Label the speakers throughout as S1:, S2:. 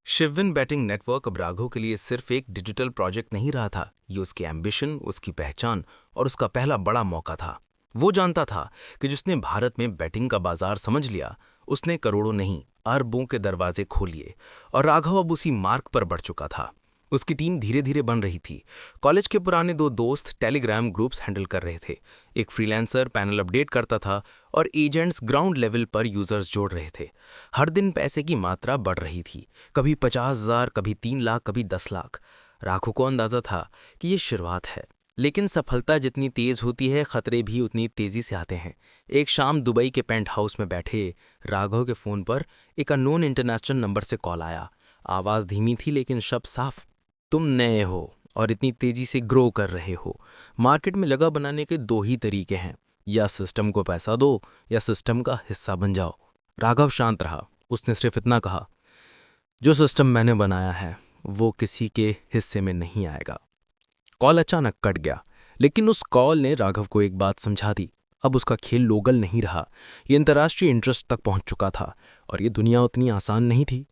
S1: शिवविन batting network अब राघव के लिए सिर्फ एक डिजिटल प्रोजेक्ट नहीं रहा था। ये उसकी एम्बिशन, उसकी पहचान और उसका पहला बड़ा मौका था। वो जानता था कि जिसने भारत में बैटिंग का बाजार समझ लिया, उसने करोड़ों नहीं अरबों के दरवाजे खोलिए। और राघव अब उसी मार्ग पर बढ़ चुका था। उसकी टीम धीरे धीरे बन रही थी। कॉलेज के पुराने दो दोस्त टेलीग्राम ग्रुप्स हैंडल कर रहे थे, एक फ्रीलांसर पैनल अपडेट करता था और एजेंट्स ग्राउंड लेवल पर यूजर्स जोड़ रहे थे। हर दिन पैसे की मात्रा बढ़ रही थी, कभी 50,000, कभी 3 लाख, कभी 10 लाख। राघव को अंदाजा था कि ये शुरुआत है, लेकिन सफलता जितनी तेज होती है, खतरे भी उतनी तेजी से आते हैं। एक शाम दुबई के पेंट हाउस में बैठे राघव के फोन पर एक अननोन इंटरनेशनल नंबर से कॉल आया। आवाज धीमी थी लेकिन शब्द साफ। तुम नए हो और इतनी तेजी से ग्रो कर रहे हो। मार्केट में जगह बनाने के दो ही तरीके हैं, या सिस्टम को पैसा दो या सिस्टम का हिस्सा बन जाओ। राघव शांत रहा। उसने सिर्फ इतना कहा, जो सिस्टम मैंने बनाया है वो किसी के हिस्से में नहीं आएगा। कॉल अचानक कट गया, लेकिन उस कॉल ने राघव को एक बात समझा दी। अब उसका खेल लोकल नहीं रहा, ये अंतर्राष्ट्रीय इंटरेस्ट तक पहुंच चुका था और ये दुनिया उतनी आसान नहीं थी।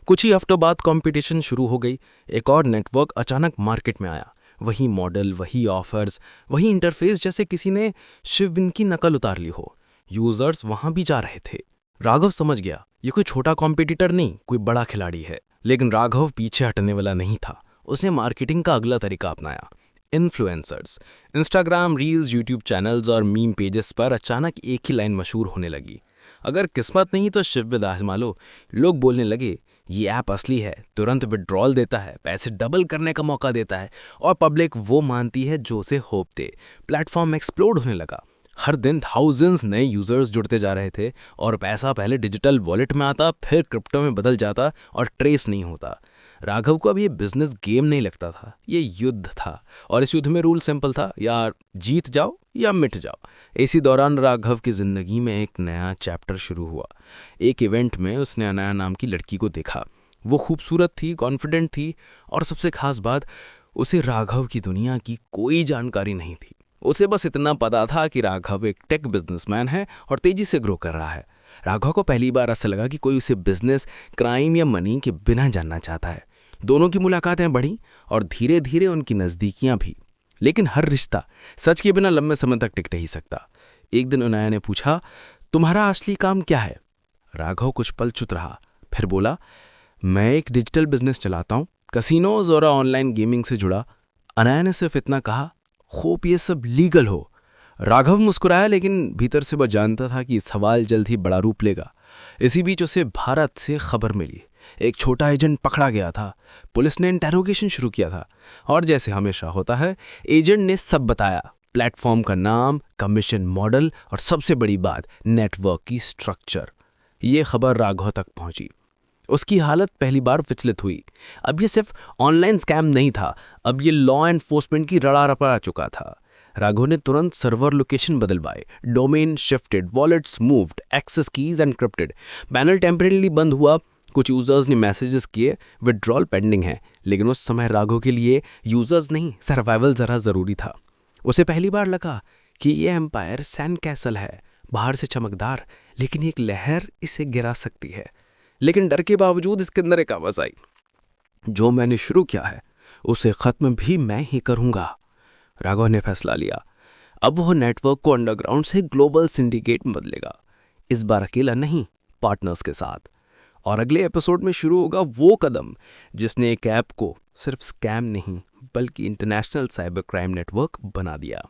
S1: कुछ ही हफ्तों बाद कंपटीशन शुरू हो गई। एक और नेटवर्क अचानक मार्केट में आया। वही मॉडल, वही ऑफर्स, वही इंटरफेस, जैसे किसी ने शिवविन की नकल उतार ली हो। यूजर्स वहां भी जा रहे थे। राघव समझ गया, ये कोई छोटा कॉम्पिटिटर नहीं, कोई बड़ा खिलाड़ी है। लेकिन राघव पीछे हटने वाला नहीं था। उसने मार्केटिंग का अगला तरीका अपनाया। Influencers, Instagram reels, YouTube channels और मीम पेजेस पर अचानक एक ही लाइन मशहूर होने लगी, अगर किस्मत नहीं तो शिवविन आजमा लो। लोग बोलने लगे, ये ऐप असली है, तुरंत विड्रॉल देता है, पैसे डबल करने का मौका देता है, और पब्लिक वो मानती है जो उसे होप दे। प्लेटफॉर्म एक्सप्लोड होने लगा। हर दिन थाउजेंड्स नए यूजर्स जुड़ते जा रहे थे और पैसा पहले डिजिटल वॉलेट में आता, फिर क्रिप्टो में बदल जाता और ट्रेस नहीं होता। राघव को अब ये बिजनेस गेम नहीं लगता था, ये युद्ध था। और इस युद्ध में रूल सिंपल था, या जीत जाओ या मिट जाओ। इसी दौरान राघव की जिंदगी में एक नया चैप्टर शुरू हुआ। एक इवेंट में उसने अनाया नाम की लड़की को देखा। वो खूबसूरत थी, कॉन्फिडेंट थी, और सबसे खास बात, उसे राघव की दुनिया की कोई जानकारी नहीं थी। उसे बस इतना पता था कि राघव एक टेक बिजनेसमैन है और तेजी से ग्रो कर रहा है। राघव को पहली बार ऐसा लगा कि कोई उसे बिजनेस, क्राइम या मनी के बिना जानना चाहता है। दोनों की मुलाकातें बढ़ी और धीरे धीरे उनकी नजदीकियां भी। लेकिन हर रिश्ता सच के बिना लंबे समय तक टिक नहीं सकता। एक दिन अनाया ने पूछा, तुम्हारा असली काम क्या है? राघव कुछ पल चुप रहा, फिर बोला, मैं एक डिजिटल बिजनेस चलाता हूँ, कसिनोज और ऑनलाइन गेमिंग से जुड़ा। अनाया ने सिर्फ इतना कहा, होप ये सब लीगल हो। राघव मुस्कुराया, लेकिन भीतर से वह जानता था कि सवाल जल्द ही बड़ा रूप लेगा। इसी बीच उसे भारत से खबर मिली। एक छोटा एजेंट पकड़ा गया था। पुलिस ने इंटेरोगेशन शुरू किया था और जैसे हमेशा होता है, एजेंट ने सब बताया, प्लेटफॉर्म का नाम, कमीशन मॉडल और सबसे बड़ी बात, नेटवर्क की स्ट्रक्चर। ये खबर राघव तक पहुंची। उसकी हालत पहली बार विचलित हुई। अब ये सिर्फ ऑनलाइन स्कैम नहीं था, अब ये लॉ एनफोर्समेंट की रड़ा रपा चुका था। राघव ने तुरंत सर्वर लोकेशन बदलवाए, domain shifted, wallets moved, access keys encrypted. Panel temporary बंद हुआ। कुछ यूजर्स ने मैसेजेस किए, विड्रॉल पेंडिंग है। लेकिन उस समय राघव के लिए यूजर्स नहीं, सर्वाइवल जरा जरूरी था। उसे पहली बार लगा कि ये एम्पायर सैंड कैसल है, बाहर से चमकदार, लेकिन एक लहर इसे गिरा सकती है। लेकिन डर के बावजूद इसके अंदर एक आवाज आई, जो मैंने शुरू किया है उसे खत्म भी मैं ही करूंगा। राघव ने फैसला लिया, अब वो नेटवर्क को अंडरग्राउंड से ग्लोबल सिंडिकेट में बदलेगा। इस बार अकेला नहीं, पार्टनर्स के साथ। और अगले एपिसोड में शुरू होगा वो कदम जिसने एक ऐप को सिर्फ स्कैम नहीं बल्कि इंटरनेशनल साइबर क्राइम नेटवर्क बना दिया।